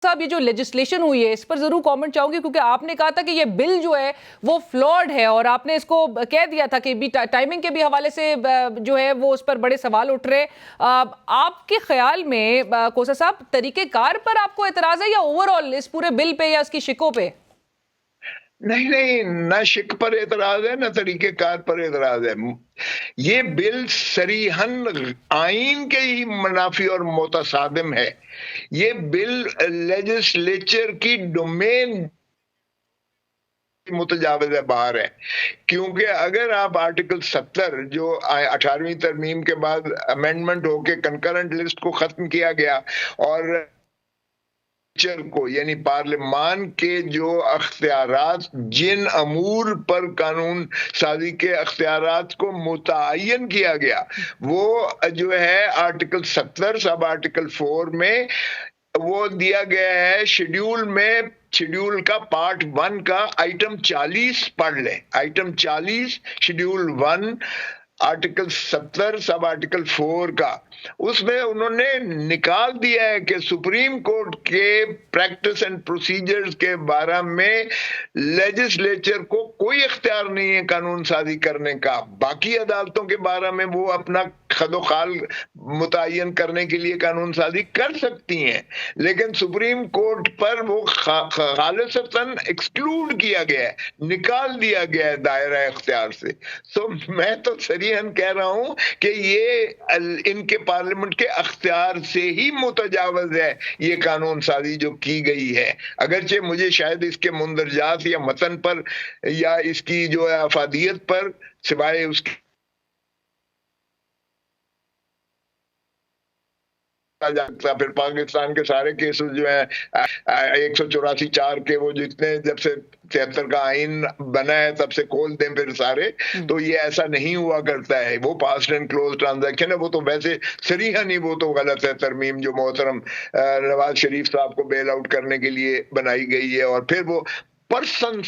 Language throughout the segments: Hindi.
साहब, ये जो लेजिस्लेशन हुई है इस पर जरूर कमेंट चाहूंगी, क्योंकि आपने कहा था कि ये बिल जो है वो फ्लॉड है और आपने इसको कह दिया था कि भी टाइमिंग के भी हवाले से जो है वो उस पर बड़े सवाल उठ रहे। आपके ख्याल में कोसा साहब, तरीकेकार पर आपको एतराज है या ओवरऑल इस पूरे बिल पे या इसकी शिकों पे? नहीं नहीं, ना शिक पर एतराज है ना तरीकेकार पर एतराज है। ये बिल सरीहन आइन के ही मुनाफी और मुतसादिम है। ये बिल लेजिस्लेचर की डोमेन मुतजाविज है, बाहर है। क्योंकि अगर आप आर्टिकल 70 जो 18वीं तरमीम के बाद अमेंडमेंट होके कंकरेंट लिस्ट को खत्म किया गया और को यानी पार्लिमान के जो अख्तियारात, जिन अमूर पर कानून साजी के अख्तियारात को मुतय्यन किया गया, वो जो है आर्टिकल 70 सब आर्टिकल 4 में वो दिया गया है। शेड्यूल में, शेड्यूल का पार्ट 1 का आइटम 40 पढ़ लें। Item 40 schedule 1 article 70 sub article 4 का, उसमें उन्होंने निकाल दिया है कि सुप्रीम कोर्ट के प्रैक्टिस एंड प्रोसीजर्स के बारे में लेजिस्लेचर को कोई इख्तियार नहीं है कानून साजी करने का। बाकी अदालतों के बारे में वो अपना खदोखाल मुतय्यन करने के लिए कानून साजी कर सकती हैं, लेकिन सुप्रीम कोर्ट पर वो खालिसतन एक्सक्लूड किया गया है, निकाल दिया गया है दायरा इख्तियार से। तो मैं तो सरीहन कह रहा हूं कि ये इनके पार्लियामेंट के अख्तियार से ही मुतजावज है ये कानून साजी जो की गई है। अगरचे मुझे शायद इसके मुंदरजात या मतन पर या इसकी जो है अफादियत पर, सिवाय उसके जाता, फिर पाकिस्तान के सारे केसेस जो है 184(4) के वो जितने जब से 73 का आइन बना है तब से खोल दें फिर सारे, तो ये ऐसा नहीं हुआ करता है। वो पास्ट एंड क्लोज ट्रांजैक्शन है, वो तो वैसे सरीहन ही वो तो गलत है तरमीम जो मोहतरम नवाज शरीफ साहब को बेल आउट करने के लिए बनाई गई है। और फिर वो पर्सन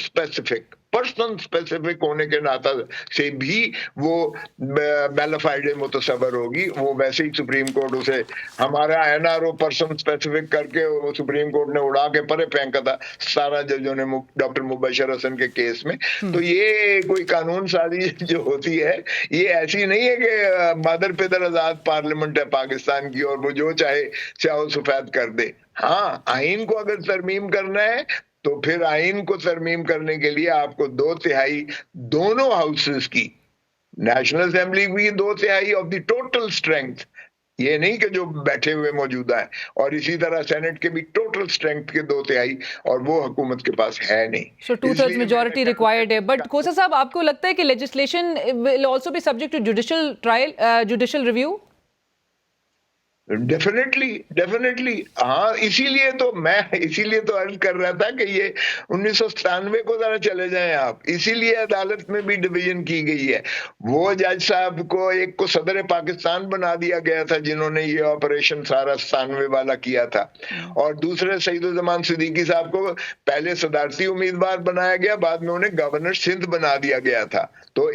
स्पेसिफिक होने के नाता से भी वो बैलाफाइडे मुतसवर होगी। वो वैसे ही सुप्रीम कोर्ट उसे हमारा एनआरओ पर्सन स्पेसिफिक करके वो सुप्रीम कोर्ट ने उड़ा के परे फेंका था सारा जजों ने डॉक्टर मुबशर हसन के केस में। तो ये कोई कानून साजी जो होती है ये ऐसी नहीं है कि मादर पिदर आजाद पार्लियामेंट है पाकिस्तान की और वो जो चाहे स्याह सफेद कर दे। हाँ, आइन को अगर तरमीम करना है तो फिर आइन को तरमीम करने के लिए आपको 2/3 दोनों हाउसेस की, नेशनल असेंबली की 2/3 ऑफ द टोटल स्ट्रेंथ, ये नहीं कि जो बैठे हुए मौजूदा है, और इसी तरह सेनेट के भी टोटल स्ट्रेंथ के 2/3, और वो हुकूमत के पास है नहीं। सो 2/3 मेजॉरिटी रिक्वायर्ड है। बट कोसा साहब, आपको लगता है कि legislation will also be subject to judicial trial, judicial review? Definitely हाँ, इसीलिए तो अर्ज कर रहा था कि ये 1997 को जरा चले जाएं आप। इसीलिए अदालत में भी डिवीजन की गई है। वो जज साहब को, एक को सदर पाकिस्तान बना दिया गया था जिन्होंने ये ऑपरेशन सारा 97 वाला किया था, और दूसरे सईदुज़्ज़मान सिद्दीकी साहब को पहले सदारती उम्मीदवार बनाया गया, बाद में उन्हें गवर्नर सिंध बना दिया गया था। तो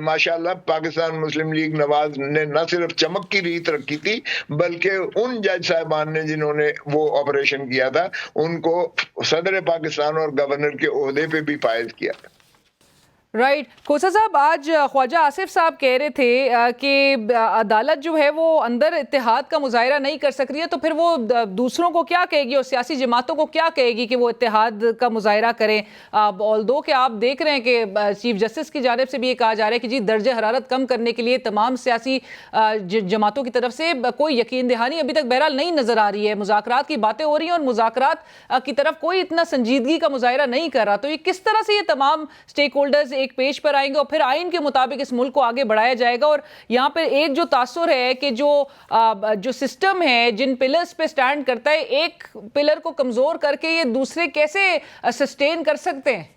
माशाल्लाह पाकिस्तान मुस्लिम लीग नवाज ने न सिर्फ चमक की रीत रखी थी, बल्कि उन जज साहिबान ने जिन्होंने वो ऑपरेशन किया था उनको सदर पाकिस्तान और गवर्नर के ओहदे पे भी फायज किया था। राइट। कोसा साहब, आज ख्वाजा आसिफ साहब कह रहे थे कि अदालत जो है वो अंदर इत्तेहाद का मुजाहिरा नहीं कर सक रही है, तो फिर वो दूसरों को क्या कहेगी और सियासी जमातों को क्या कहेगी कि वो इत्तेहाद का मुजाहिरा करें? ऑल्दो कि आप देख रहे हैं कि चीफ जस्टिस की जानिब से भी ये कहा जा रहा है कि जी दर्ज हरारत कम करने के लिए तमाम सियासी जमातों की तरफ से कोई यकीन दहानी अभी तक बहरहाल नहीं नजर आ रही है। मुज़ाकरात की बातें हो रही हैं और मुज़ाकरात की तरफ कोई इतना संजीदगी का मुजाहिरा नहीं कर रहा। तो ये किस तरह से ये तमाम स्टेक होल्डर्स एक पेज पर आएंगे और फिर आइन के मुताबिक इस मुल्क को आगे बढ़ाया जाएगा? और यहां पर एक जो तासुर है कि जो सिस्टम है जिन पिलर्स पे स्टैंड करता है, एक पिलर को कमजोर करके ये दूसरे कैसे सस्टेन कर सकते हैं?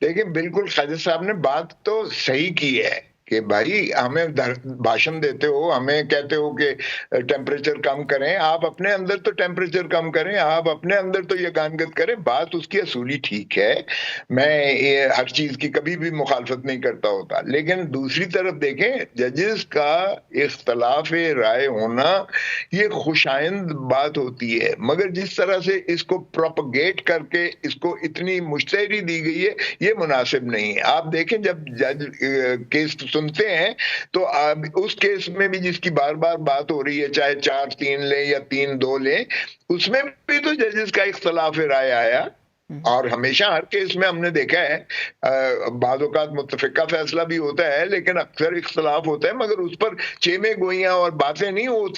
देखिए, बिल्कुल ख्वाजा साहब ने बात तो सही की है कि भाई हमें भाषण देते हो, हमें कहते हो कि टेम्परेचर कम करें, आप अपने अंदर तो टेम्परेचर कम करें, आप अपने अंदर तो ये गानगत करें। बात उसकी असूली ठीक है, मैं ये हर चीज की कभी भी मुखालफत नहीं करता होता, लेकिन दूसरी तरफ देखें, जजेस का इख्तलाफ राय होना ये खुशाइंद बात होती है, मगर जिस तरह से इसको प्रोपगेट करके इसको इतनी मुश्तहरी दी गई है, ये मुनासिब नहीं है। आप देखें, जब जज केस सुनते हैं तो उस केस में भी जिसकी बार बार बात हो रही है, चाहे 4-3 ले या 3-2 ले, उसमें भी तो जजेस का इख्तलाफ राय आया। और हमेशा हर केस में हमने देखा है बाज़ औक़ात मुत्तफ़िक़ा फैसला भी होता है, लेकिन अक्सर इख्तलाफ होता है, मगर उस पर चेमे गोइयां और बातें नहीं होती।